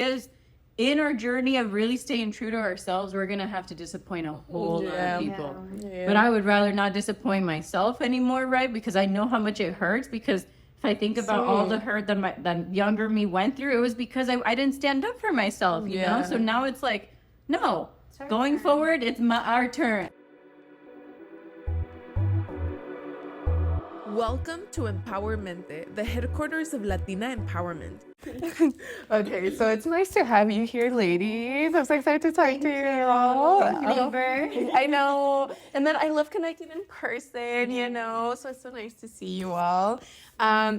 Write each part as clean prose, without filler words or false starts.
Because in our journey of really staying true to ourselves, we're going to have to disappoint a whole lot of people. Yeah. But I would rather not disappoint myself anymore, right? Because I know how much it hurts. Because if I think about all the hurt that younger me went through, it was because I didn't stand up for myself, you know? So now it's like, no, going forward, it's our turn. Welcome to Empowermente, the headquarters of Latina empowerment. Okay, so it's nice to have you here, ladies. I'm so excited to talk to you. I know. And then I love connecting in person, you know, so it's so nice to see you all.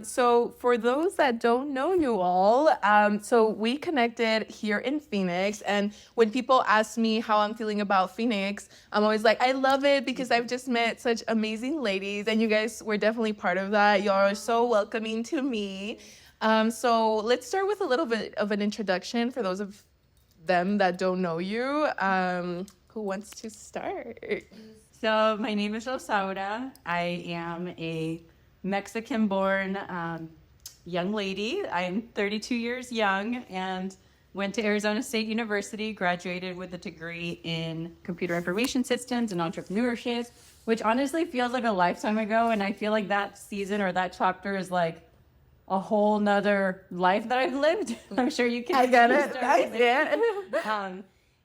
So for those that don't know you all, so we connected here in Phoenix. And when people ask me how I'm feeling about Phoenix, I'm always like, I love it because I've just met such amazing ladies. And you guys were definitely part of that. Y'all are so welcoming to me. So let's start with a little bit of an introduction for those of them that don't know you. Who wants to start? So my name is Rosaura. I am a Mexican-born young lady. I'm 32 years young and went to Arizona State University, graduated with a degree in computer information systems and entrepreneurship, which honestly feels like a lifetime ago. And I feel like that season or that chapter is like a whole nother life that I've lived. I'm sure you can. I get it.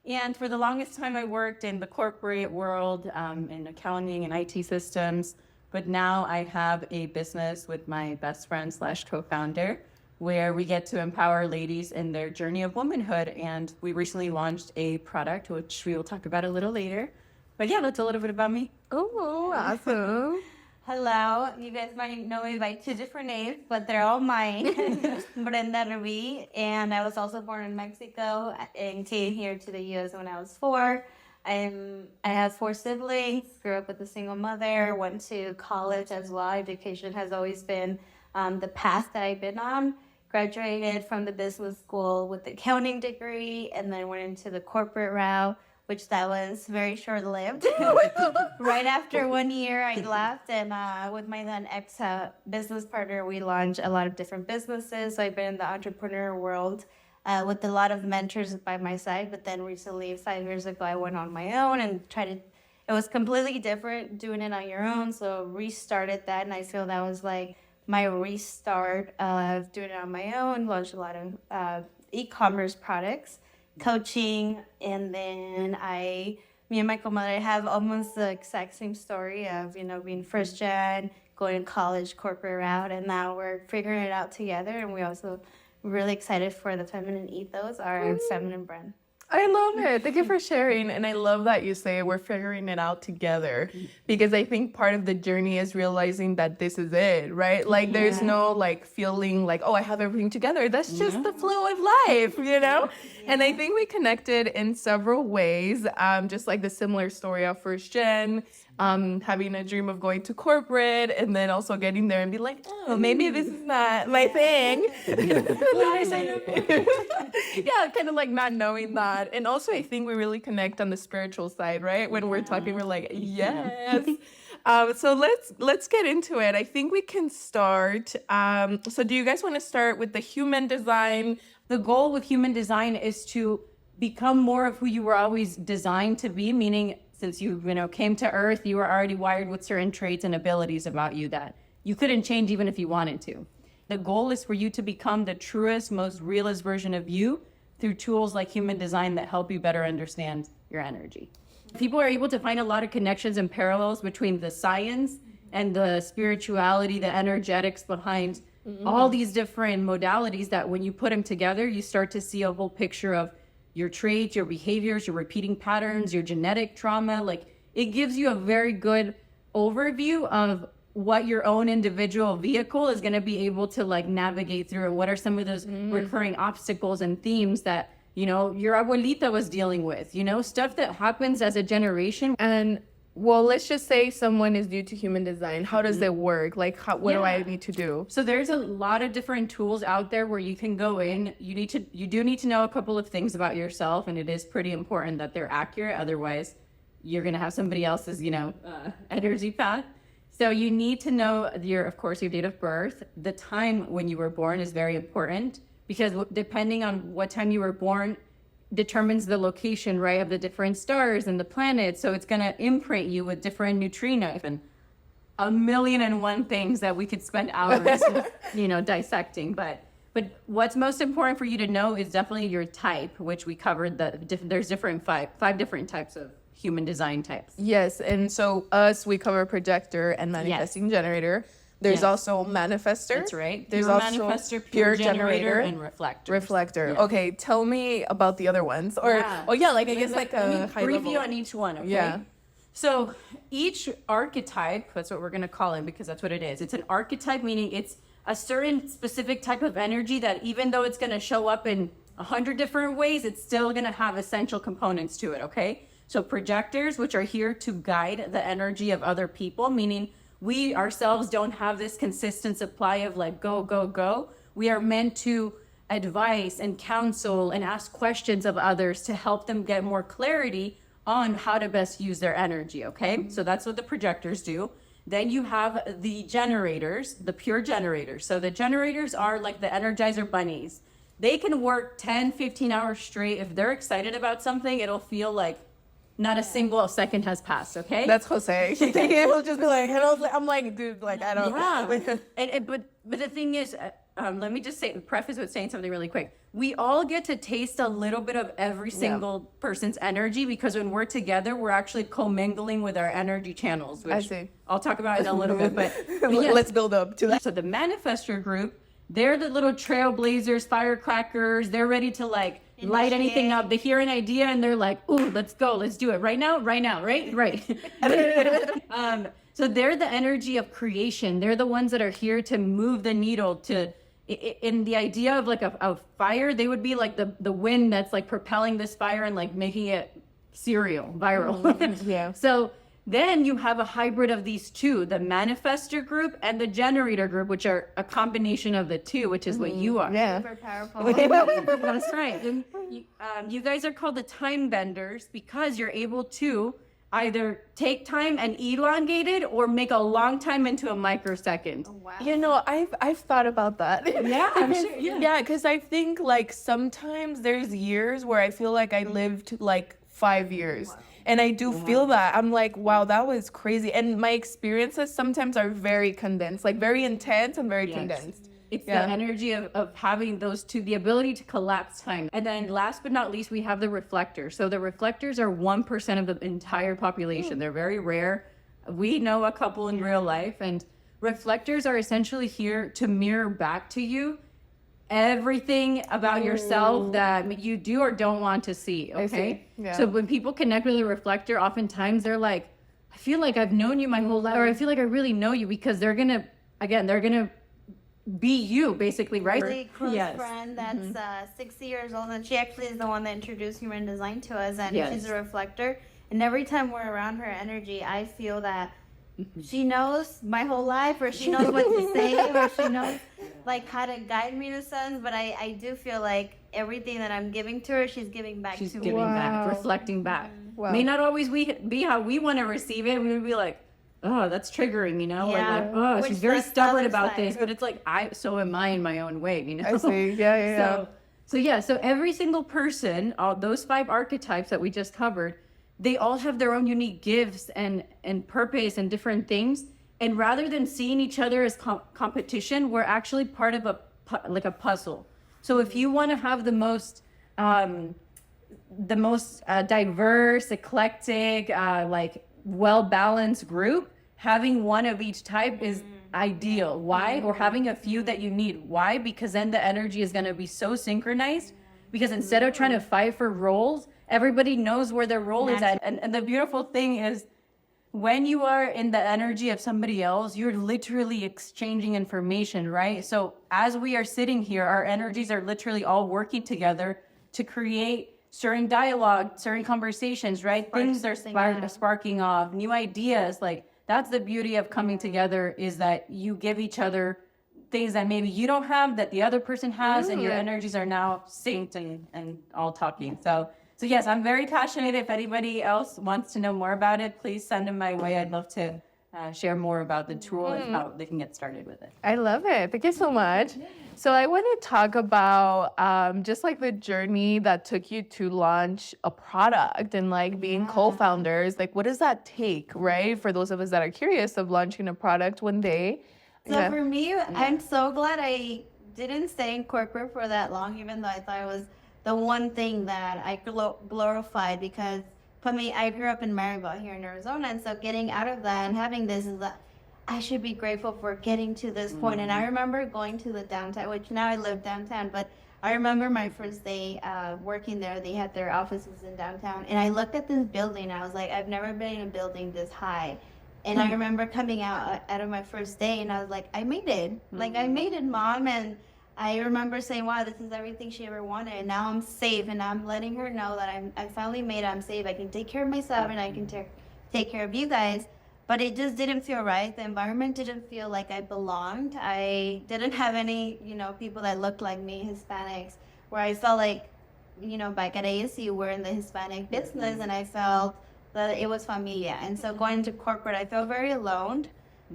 And for the longest time, I worked in the corporate world, in accounting and IT systems. But now I have a business with my best friend / co-founder, where we get to empower ladies in their journey of womanhood. And we recently launched a product, which we will talk about a little later. But yeah, that's a little bit about me. Oh, awesome. Hello, you guys might know me by 2 different names, but they're all mine. Brenda Ruby, and I was also born in Mexico and came here to the U.S. when I was 4. I have 4 siblings, grew up with a single mother, went to college as well. Education has always been the path that I've been on. Graduated from the business school with the accounting degree and then went into the corporate route, which that was very short-lived. Right after 1 year, I left, and with my then ex-business partner, we launched a lot of different businesses. So I've been in the entrepreneur world with a lot of mentors by my side, but then recently, 5 years ago, I went on my own and it was completely different doing it on your own, so restarted that, and I feel that was like my restart of doing it on my own, launched a lot of e-commerce products, coaching, and then me and my comadre have almost the exact same story of, you know, being first gen, going to college, corporate route, and now we're figuring it out together, and we also really excited for the Feminine Ethos, our feminine brand. I love it. Thank you for sharing. And I love that you say we're figuring it out together, because I think part of the journey is realizing that this is it, right? Like there's no like feeling like, oh, I have everything together. That's just the flow of life, you know? And I think we connected in several ways, just like the similar story of first gen, having a dream of going to corporate and then also getting there and be like, oh, maybe this is not my thing. Yeah, kind of like not knowing that. And also I think we really connect on the spiritual side, right? When we're talking, we're like, yes. So let's get into it. I think we can start. So do you guys want to start with the human design? The goal with human design is to become more of who you were always designed to be, meaning since you came to Earth, you were already wired with certain traits and abilities about you that you couldn't change even if you wanted to. The goal is for you to become the truest, most realist version of you through tools like human design that help you better understand your energy. People are able to find a lot of connections and parallels between the science and the spirituality, the energetics behind all these different modalities that when you put them together, you start to see a whole picture of your traits, your behaviors, your repeating patterns, your genetic trauma. Like it gives you a very good overview of what your own individual vehicle is going to be able to like navigate through, and what are some of those recurring obstacles and themes that, your abuelita was dealing with, stuff that happens as a generation. And well, let's just say someone is new to human design. How does it work? Like, what do I need to do? So there's a lot of different tools out there where you can go in. You do need to know a couple of things about yourself, and it is pretty important that they're accurate. Otherwise, you're going to have somebody else's, energy path. So you need to know of course, your date of birth. The time when you were born is very important. because depending on what time you were born determines the location, right, of the different stars and the planets. So it's going to imprint you with different neutrinos and a million and one things that we could spend hours, dissecting. But what's most important for you to know is definitely your type, which we covered. There's five different types of human design types. Yes, and so we cover projector and manifesting generator. There's also manifester. That's right. There's Pure also manifester, pure generator, and reflector. Reflector. Yeah. Okay, tell me about the other ones. Or I guess like a high brief level. you on each one. Okay? Yeah. So each archetype, that's what we're going to call it because that's what it is. It's an archetype, meaning it's a certain specific type of energy that even though it's going to show up in 100 different ways, it's still going to have essential components to it. Okay. So projectors, which are here to guide the energy of other people, meaning we ourselves don't have this consistent supply of like, go, go, go. We are meant to advise and counsel and ask questions of others to help them get more clarity on how to best use their energy. Okay. So that's what the projectors do. Then you have the generators, the pure generators. So the generators are like the Energizer bunnies. They can work 10, 15 hours straight. If they're excited about something, it'll feel like not a single second has passed, okay? That's Jose. He'll just be like, I'm like, dude, like, I don't. Yeah. But the thing is, let me just preface with saying something really quick. We all get to taste a little bit of every single person's energy because when we're together, we're actually commingling with our energy channels, which I see. I'll talk about in a little bit. But Let's build up to that. So the manifestor group, they're the little trailblazers, firecrackers. They're ready to like light anything up. They hear an idea and they're like, ooh, let's go. Let's do it right now, right? So they're the energy of creation. They're the ones that are here to move the needle in the idea of like a fire. They would be like the wind that's like propelling this fire and like making it viral. Yeah. So then you have a hybrid of these two, the manifestor group and the generator group, which are a combination of the two, which is what you are. Yeah. Super powerful. That's right. And you guys are called the time benders because you're able to either take time and elongate it or make a long time into a microsecond. Wow. I've thought about that. Yeah, I'm sure. Yeah, because I think like sometimes there's years where I feel like I lived like 5 years. Wow. And I do feel that. I'm like, wow, that was crazy. And my experiences sometimes are very condensed, like very intense and very condensed. It's the energy of having those two, the ability to collapse time. And then last but not least, we have the reflectors. So the reflectors are 1% of the entire population. They're very rare. We know a couple in real life. And reflectors are essentially here to mirror back to you everything about yourself that you do or don't want to see. Okay. Yeah. So when people connect with a reflector, oftentimes they're like, I feel like I've known you my whole life, or I feel like I really know you, because they're gonna be you basically, right? Really close friend that's 60 years old, and she actually is the one that introduced human design to us, and she's a reflector. And every time we're around her energy, I feel that she knows my whole life, or she knows what to say, or she knows like how to guide me in a sense. But I do feel like everything that I'm giving to her, she's giving back to me. She's giving back, reflecting back. Wow. May not always be how we want to receive it. We would be like, oh, that's triggering, Yeah. or like, oh, Which she's very that's the stubborn other about side. this. But it's like, so am I in my own way, I see. Yeah. So every single person, all those 5 archetypes that we just covered, they all have their own unique gifts and purpose and different things. And rather than seeing each other as competition, we're actually part of a puzzle. So if you want to have the most diverse, eclectic, like well-balanced group, having one of each type is ideal. Why? Or having a few that you need. Why? Because then the energy is going to be so synchronized, because instead of trying to fight for roles, everybody knows where their role is at. And the beautiful thing is, when you are in the energy of somebody else, you're literally exchanging information, right? So as we are sitting here, our energies are literally all working together to create certain dialogue, certain conversations, right? Things are sparking off, new ideas. Like, that's the beauty of coming together, is that you give each other things that maybe you don't have that the other person has, and your energies are now synced and all talking. So yes, I'm very passionate. If anybody else wants to know more about it, please send them my way. I'd love to share more about the tool and how they can get started with it. I love it. Thank you so much. So I want to talk about just like the journey that took you to launch a product and like being co-founders. Like, what does that take, right? For those of us that are curious of launching a product one day. So for me, I'm so glad I didn't stay in corporate for that long, even though I thought it was the one thing that I glorified, because for me, I grew up in Maryville here in Arizona, and so getting out of that and having this is that I should be grateful for getting to this point. And I remember going to the downtown, which now I live downtown, but I remember my first day working there. They had their offices in downtown, and I looked at this building, and I was like, I've never been in a building this high. And I remember coming out of my first day, and I was like, I made it. Like, I made it, Mom. And I remember saying, wow, this is everything she ever wanted. And now I'm safe, and I'm letting her know that I finally made it. I'm safe. I can take care of myself, and I can take care of you guys. But it just didn't feel right. The environment didn't feel like I belonged. I didn't have any, people that looked like me, Hispanics, where I felt like, back at ASU, we're in the Hispanic business, and I felt that it was familia. And so going into corporate, I felt very alone.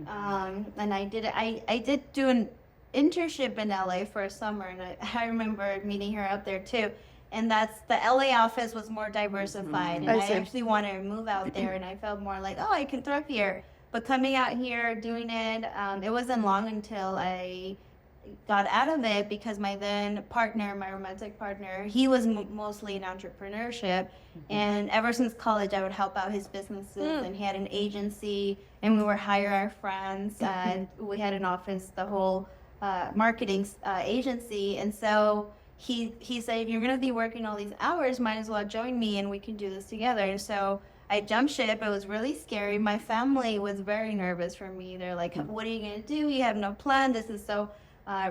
And I did do an internship in LA for a summer, and I remember meeting her out there too. And that's the LA office was more diversified, and I actually wanted to move out there, and I felt more like, oh, I can thrive here. But coming out here, doing it, it wasn't long until I got out of it, because my then partner, my romantic partner, he was mostly in entrepreneurship, and ever since college, I would help out his businesses, and he had an agency, and we would hire our friends, and we had an office, the whole marketing agency, and so he said, if you're going to be working all these hours, might as well join me and we can do this together. And so I jumped ship. It was really scary. My family was very nervous for me. They're like, what are you going to do? You have no plan. This is so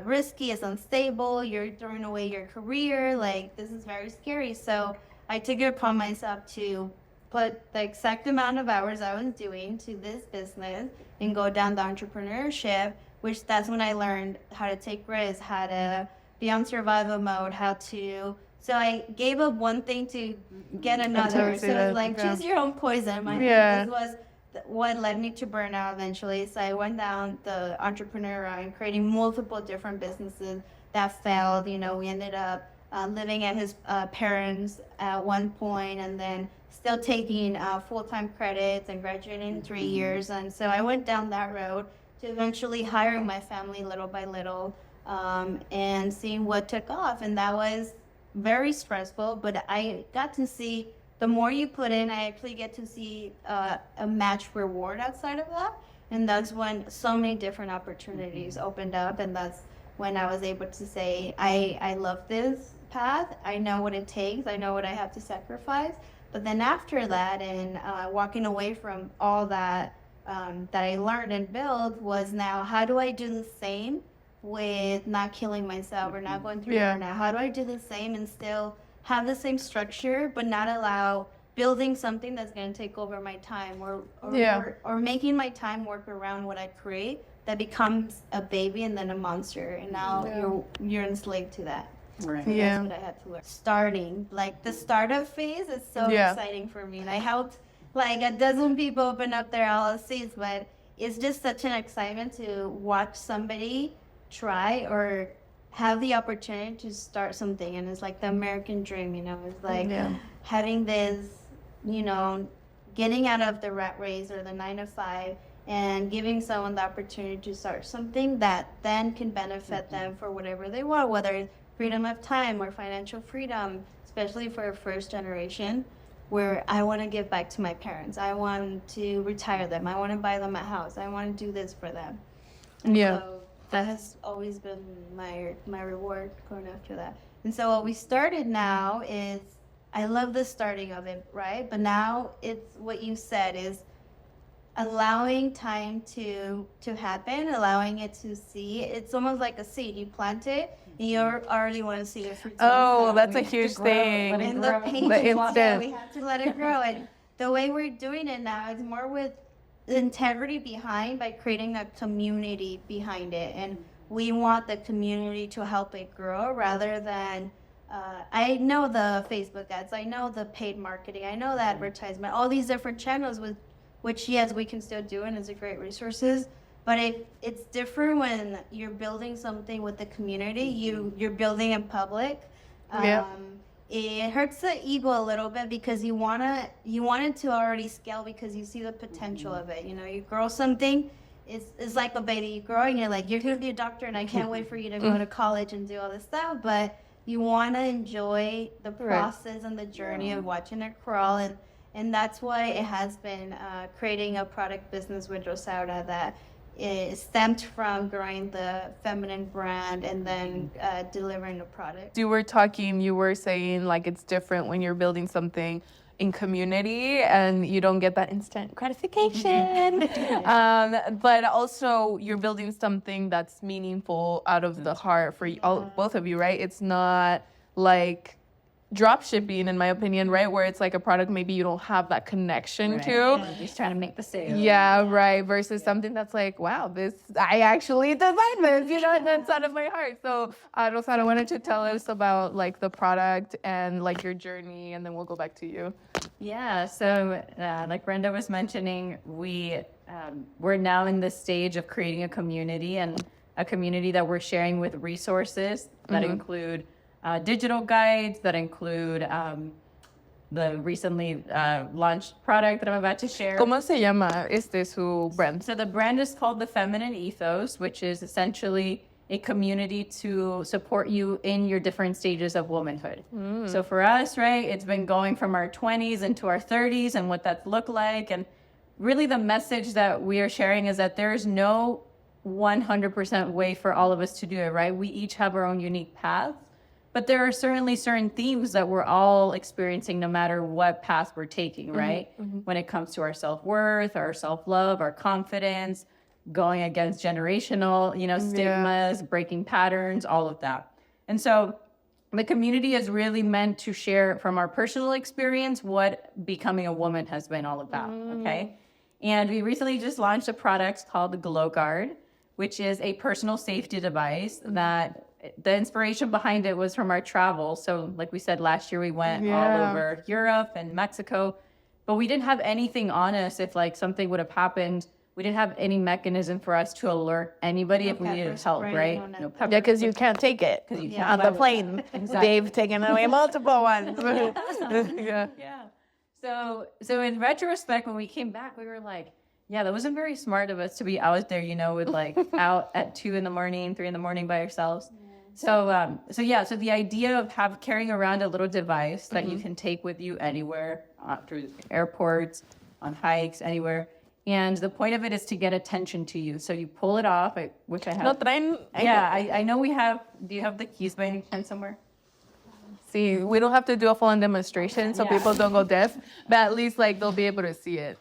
risky. It's unstable. You're throwing away your career. Like, this is very scary. So I took it upon myself to put the exact amount of hours I was doing to this business and go down the entrepreneurship, which that's when I learned how to take risks, how to be on survival mode, so I gave up one thing to get another. So it's like, choose your own poison. This was what led me to burnout eventually. So I went down the entrepreneur route and creating multiple different businesses that failed. We ended up living at his parents at one point, and then still taking full-time credits and graduating in 3 years. And so I went down that road to eventually hiring my family little by little, and seeing what took off. And that was very stressful, but I got to see, the more you put in, I actually get to see a match reward outside of that. And that's when so many different opportunities opened up, and that's when I was able to say, I love this path, I know what it takes, I know what I have to sacrifice. But then after that, and walking away from all that that I learned and built, was now, how do I do the same with not killing myself or not going through burnout? How do I do the same and still have the same structure, but not allow building something that's going to take over my time, or making my time work around what I create, that becomes a baby and then a monster, and now you're enslaved to that. Right. So that's what I had to learn. Starting, like the startup phase is so exciting for me, and I helped like a dozen people open up their LLCs, but it's just such an excitement to watch somebody try or have the opportunity to start something. And it's like the American dream, it's like having this, getting out of the rat race or the 9-to-5 and giving someone the opportunity to start something that then can benefit them for whatever they want, whether it's freedom of time or financial freedom, especially for a first generation, where I want to give back to my parents. I want to retire them. I want to buy them a house. I want to do this for them. And so that has always been my reward going after that. And so what we started now is, I love the starting of it, right? But now it's what you said, is allowing time to happen, allowing it to see. It's almost like a seed. You plant it, and you already want to see the fruits. Oh, that's a huge thing. And the instant. We have to let it grow. And the way we're doing it now is more with the integrity behind, by creating a community behind it. And we want the community to help it grow, rather than I know the Facebook ads, I know the paid marketing, I know the advertisement, all these different channels with which yes, we can still do, and it's a great resources. But it's different when you're building something with the community. You're building in public. Yeah. It hurts the ego a little bit because you want it to already scale because you see the potential of it. You know, you grow something, it's like a baby. You grow and you're like, you're gonna be a doctor, and I can't wait for you to go to college and do all this stuff. But you want to enjoy the process and the journey of watching it crawl, and that's why it has been creating a product business with Rosaura that it stemmed from growing the feminine brand and then delivering the product. You were saying like it's different when you're building something in community and you don't get that instant gratification. But also you're building something that's meaningful out of the heart for both of you, right? It's not like drop shipping, in my opinion, right? Where it's like a product maybe you don't have that connection to. Just trying to make the sale. Yeah, right. Versus something that's like, wow, I actually designed this, you know, that's out of my heart. So, Rosaura, wanted to tell us about like the product and like your journey, and then we'll go back to you. Yeah, so like Brenda was mentioning, we're now in this stage of creating a community, and a community that we're sharing with resources that include digital guides, that include the recently launched product that I'm about to share. ¿Cómo se llama su brand? So the brand is called the Feminine Ethos, which is essentially a community to support you in your different stages of womanhood. So for us, right, it's been going from our 20s into our 30s and what that's looked like. And really the message that we are sharing is that there's no 100% way for all of us to do it, right? We each have our own unique paths. But there are certainly certain themes that we're all experiencing no matter what path we're taking, right? When it comes to our self-worth, our self-love, our confidence, going against generational, stigmas, breaking patterns, all of that. And so the community is really meant to share from our personal experience what becoming a woman has been all about, okay? And we recently just launched a product called the Glow Guard, which is a personal safety device that the inspiration behind it was from our travel. So like we said, last year we went all over Europe and Mexico, but we didn't have anything on us if like something would have happened. We didn't have any mechanism for us to alert anybody if we needed help, right? Yeah, because you can't take it on the plane. Exactly. They've taken away multiple ones. Yeah. So in retrospect, when we came back, we were like, yeah, that wasn't very smart of us to be out there, with like out at 2 a.m, 3 a.m by ourselves. So the idea of carrying around a little device that you can take with you anywhere, through airports, on hikes, anywhere. And the point of it is to get attention to you. So you pull it off, which I have. I know we have. Do you have the keys by any chance somewhere? See, we don't have to do a full-on demonstration so people don't go deaf, but at least like they'll be able to see it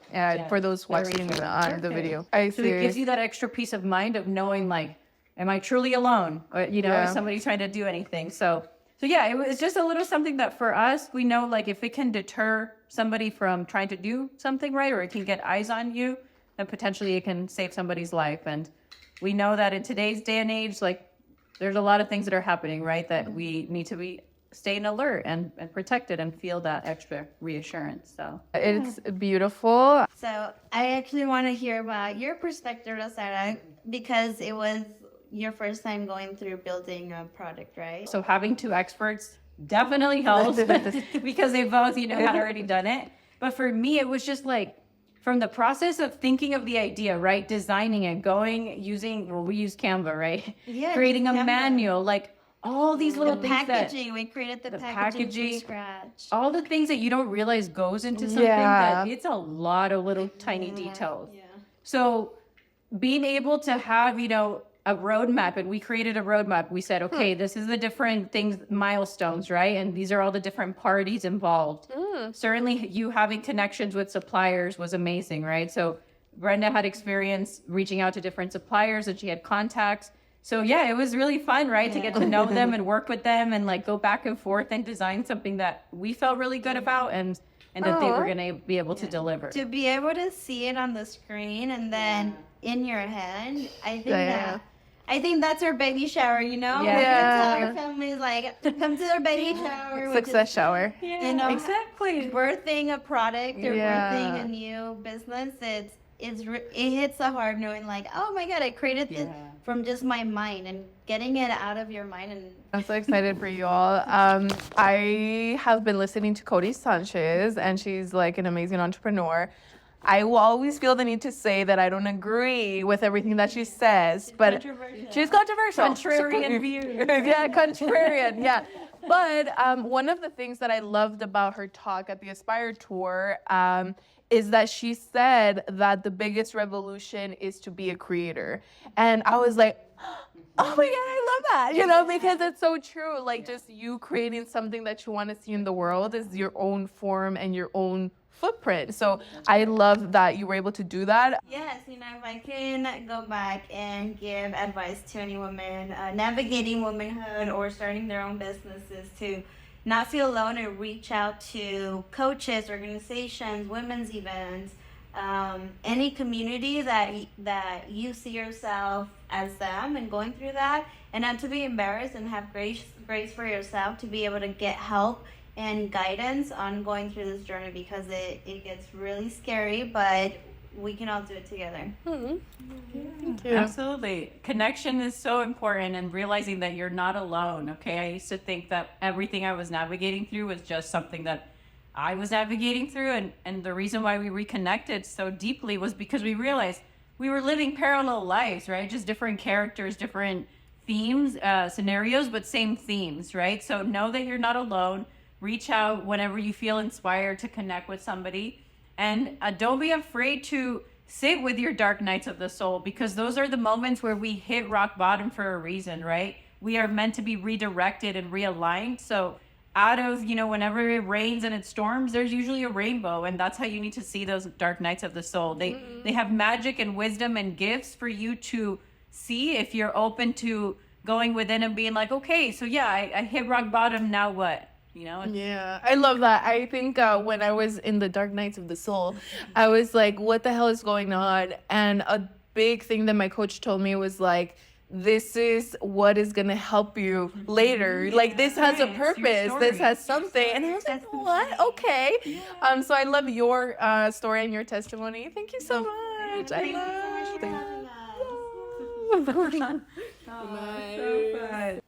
for those watching on the video. So it gives you that extra peace of mind of knowing like, am I truly alone? Or, is somebody trying to do anything? So yeah, it was just a little something that for us, we know like if it can deter somebody from trying to do something right, or it can get eyes on you, then potentially it can save somebody's life. And we know that in today's day and age, like there's a lot of things that are happening, right? That we need to be staying alert and protected and feel that extra reassurance. So it's beautiful. So I actually want to hear about your perspective, Rosaura, because it was your first time going through building a product, right? So having two experts definitely helps because they both, had already done it. But for me, it was just like from the process of thinking of the idea, right? Designing it, we use Canva, right? Yeah, creating a Canva. manual, like all these little things packaging. We created the packaging from scratch. All the things that you don't realize goes into something that it's a lot of little tiny details. Yeah. So being able to have, a roadmap, and we created a roadmap. We said, okay, this is the different things, milestones, right? And these are all the different parties involved. Certainly you having connections with suppliers was amazing, right? So Brenda had experience reaching out to different suppliers and she had contacts. So yeah, it was really fun, right? To get to know them and work with them and like go back and forth and design something that we felt really good about and that they were going to be able to deliver. To be able to see it on the screen and then in your hand, I think I think that's our baby shower, you know? Yeah. We're gonna tell our families, like, come to their baby shower. which Success is, shower. you know, Exactly. birthing a product or Yeah. birthing a new business. It hits so hard knowing, like, oh my God, I created this from just my mind, and getting it out of your mind. And I'm so excited for you all. I have been listening to Cody Sanchez, and she's like an amazing entrepreneur. I will always feel the need to say that I don't agree with everything that she says, but she's controversial. Contrarian views. Yeah, contrarian. Yeah. But one of the things that I loved about her talk at the Aspire Tour is that she said that the biggest revolution is to be a creator. And I was like, oh my God, I love that, you know, because it's so true. Like, just you creating something that you want to see in the world is your own form and your own footprint. So I love that you were able to do that. yes, you know, if I can go back and give advice to any woman navigating womanhood or starting their own businesses, to not feel alone and reach out to coaches, organizations, women's events, any community that you see yourself as them and going through that, and not to be embarrassed, and have grace for yourself to be able to get help and guidance on going through this journey, because it gets really scary, but we can all do it together. Thank you. Absolutely. Connection is so important, and realizing that you're not alone. Okay. I used to think that everything I was navigating through was just something that I was navigating through. And the reason why we reconnected so deeply was because we realized we were living parallel lives, right? Just different characters, different themes, scenarios, but same themes, right? So know that you're not alone. Reach out whenever you feel inspired to connect with somebody. And don't be afraid to sit with your dark nights of the soul, because those are the moments where we hit rock bottom for a reason, right? We are meant to be redirected and realigned. So out of, whenever it rains and it storms, there's usually a rainbow. And that's how you need to see those dark nights of the soul. They have magic and wisdom and gifts for you to see if you're open to going within and being like, okay, so yeah, I hit rock bottom, now what? Yeah, I love that. I think when I was in the dark nights of the soul, I was like, what the hell is going on? And a big thing that my coach told me was like, this is what is going to help you later. Like, this has a purpose. This has something. And I was like, what? Okay. So I love your story and your testimony. Thank you so much. I love it. So fun.